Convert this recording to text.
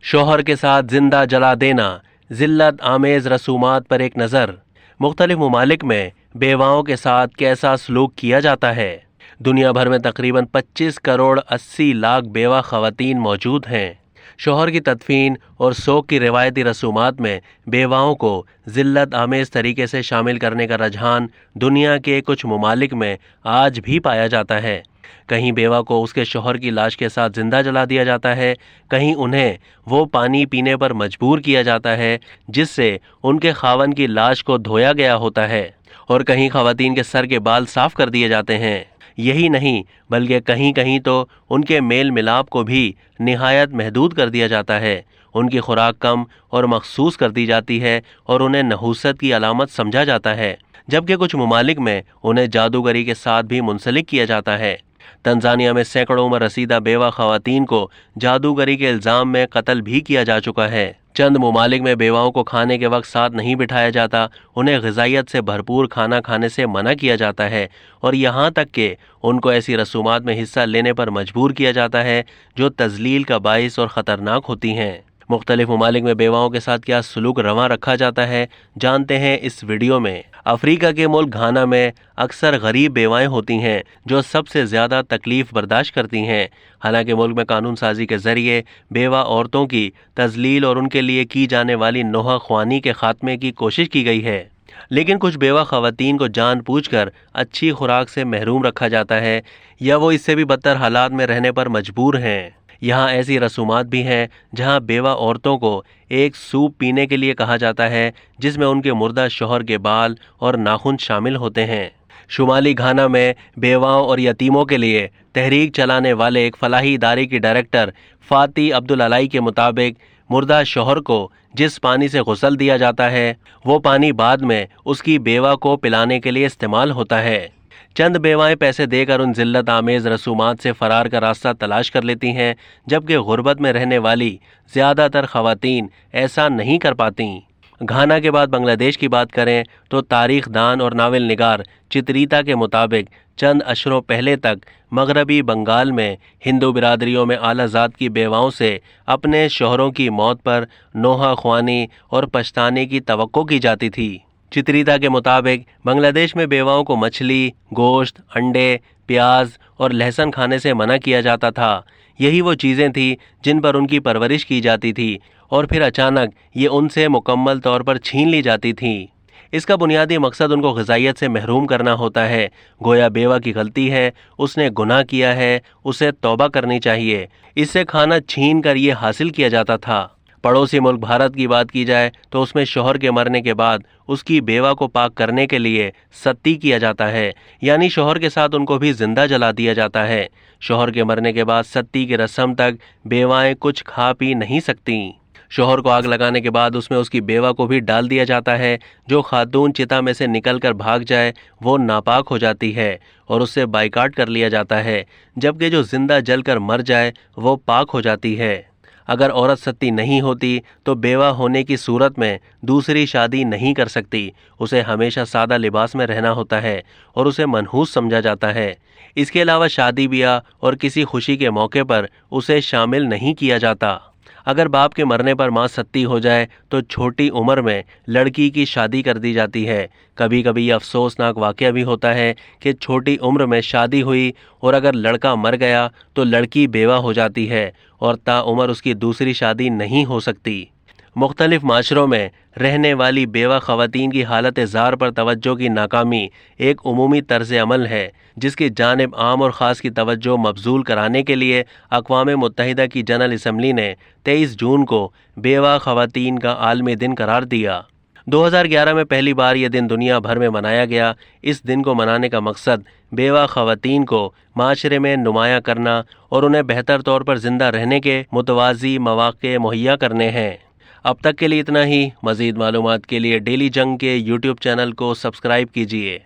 शौहर के साथ जिंदा जला देना, जिल्लत आमेज रसूमात पर एक नज़र। मुख्तलिफ ममालिक में बेवाओं के साथ कैसा सलूक किया जाता है। दुनिया भर में तकरीबन 25 करोड़ 80 लाख बेवा ख़वातीन मौजूद हैं। शौहर की तदफीन और सोग की रिवायती रसूमात में बेवाओं को जिल्लत आमेज तरीके से शामिल करने का रुझान दुनिया के कुछ ममालिक में आज भी पाया जाता है। कहीं बेवा को उसके शौहर की लाश के साथ जिंदा जला दिया जाता है, कहीं उन्हें वो पानी पीने पर मजबूर किया जाता है जिससे उनके खावन की लाश को धोया गया होता है, और कहीं ख़वातीन के सर के बाल साफ कर दिए जाते हैं। यही नहीं बल्कि कहीं कहीं तो उनके मेल मिलाप को भी निहायत महदूद कर दिया जाता है। उनकी खुराक कम और मखसूस कर दी जाती है और उन्हें नहूसत की अलामत समझा जाता है, जबकि कुछ ममालिक में उन्हें जादूगरी के साथ भी मुंसलिक किया जाता है। तंजानिया में सैकड़ों उम्र रसीदा बेवा ख़वातीन को जादूगरी के इल्ज़ाम में कत्ल भी किया जा चुका है। चंद ममालिक में बेवाओं को खाने के वक्त साथ नहीं बिठाया जाता, उन्हें ग़िज़ाइयत से भरपूर खाना खाने से मना किया जाता है और यहाँ तक कि उनको ऐसी रसूमात में हिस्सा लेने पर मजबूर किया जाता है जो तज़लील का बाइस और ख़तरनाक होती हैं। मुख्तलिफ ममालिक में बेवाओं के साथ क्या सलूक रवां रखा जाता है, जानते हैं इस वीडियो में। अफ्रीका के मुल्क घाना में अक्सर गरीब बेवाएं होती हैं जो सबसे ज़्यादा तकलीफ़ बर्दाश्त करती हैं। हालांकि मुल्क में कानून साजी के ज़रिए बेवा औरतों की तज़लील और उनके लिए की जाने वाली नोहा ख्वानी के ख़ात्मे की कोशिश की गई है, लेकिन कुछ बेवा ख़वातीन को जानबूझकर अच्छी खुराक से महरूम रखा जाता है या वो इससे भी बदतर हालात में रहने पर मजबूर हैं। यहाँ ऐसी रसूमात भी हैं जहाँ बेवा औरतों को एक सूप पीने के लिए कहा जाता है जिसमें उनके मुर्दा शौहर के बाल और नाखून शामिल होते हैं। शुमाली घाना में बेवाओं और यतीमों के लिए तहरीक चलाने वाले एक फलाही इदारे की डायरेक्टर फाती अब्दुल अलाई के मुताबिक मुर्दा शौहर को जिस पानी से गुस्ल दिया जाता है वो पानी बाद में उसकी बेवा को पिलाने के लिए इस्तेमाल होता है। चंद बेवाएं पैसे देकर उन जिल्लत आमेज रसूमात से फरार का रास्ता तलाश कर लेती हैं, जबकि गुर्बत में रहने वाली ज़्यादातर ख़वातीन ऐसा नहीं कर पाती। घाना के बाद बांग्लादेश की बात करें तो तारीख दान और नावल निगार चित्रीता के मुताबिक चंद अशरों पहले तक मगरबी बंगाल में हिंदू बिरादरियों में आला ज़ात की बेवाओं से अपने शौहरों की मौत पर नोहा ख्वानी और पछताने की तवक्को की जाती थी। चित्रीता के मुताबिक बांग्लादेश में बेवाओं को मछली, गोश्त, अंडे, प्याज और लहसुन खाने से मना किया जाता था। यही वो चीज़ें थीं जिन पर उनकी परवरिश की जाती थी और फिर अचानक ये उनसे मुकम्मल तौर पर छीन ली जाती थीं। इसका बुनियादी मकसद उनको ग़िज़ाइयत से महरूम करना होता है। गोया बेवा की गलती है, उसने गुनाह किया है, उसे तौबा करनी चाहिए। इससे खाना छीन कर ये हासिल किया जाता था। पड़ोसी मुल्क भारत की बात की जाए तो उसमें शौहर के मरने के बाद उसकी बेवा को पाक करने के लिए सत्ती किया जाता है, यानी शौहर के साथ उनको भी जिंदा जला दिया जाता है। शौहर के मरने के बाद सत्ती की रस्म तक बेवाएं कुछ खा पी नहीं सकती। शौहर को आग लगाने के बाद उसमें उसकी बेवा को भी डाल दिया जाता है। जो खातून चिता में से निकल कर भाग जाए वो नापाक हो जाती है और उससे बाइकाट कर लिया जाता है, जबकि जो जिंदा जल कर मर जाए वो पाक हो जाती है। अगर औरत सत्ती नहीं होती तो बेवा होने की सूरत में दूसरी शादी नहीं कर सकती। उसे हमेशा सादा लिबास में रहना होता है और उसे मनहूस समझा जाता है। इसके अलावा शादी ब्याह और किसी खुशी के मौके पर उसे शामिल नहीं किया जाता। अगर बाप के मरने पर माँ सत्ती हो जाए तो छोटी उम्र में लड़की की शादी कर दी जाती है। कभी कभी ये अफसोसनाक वाक़या भी होता है कि छोटी उम्र में शादी हुई और अगर लड़का मर गया तो लड़की बेवा हो जाती है और ताउम्र उसकी दूसरी शादी नहीं हो सकती। मुख्तलिफ माशरों में रहने वाली बेवा ख़वातीन की हालत ज़ार पर तवज्जो की नाकामी एक उमूमी तर्ज़ अमल है जिसकी जानिब आम और ख़ास की तवज्जो मबजूल कराने के लिए अक़वाम मुत्तहिदा की जनरल असम्बली ने 23 जून को बेवा ख़वातीन का आलमी दिन करार दिया। 2011 में पहली बार यह दिन दुनिया भर में मनाया गया। इस दिन को मनाने का मकसद बेवा ख़वातीन को माशरे में नुमाया करना और उन्हें बेहतर तौर पर ज़िंदा रहने के मुतवाज़ी मौक़े मुहैया करने हैं। अब तक के लिए इतना ही। मज़ीद मालूमात के लिए डेली जंग के यूट्यूब चैनल को सब्सक्राइब कीजिए।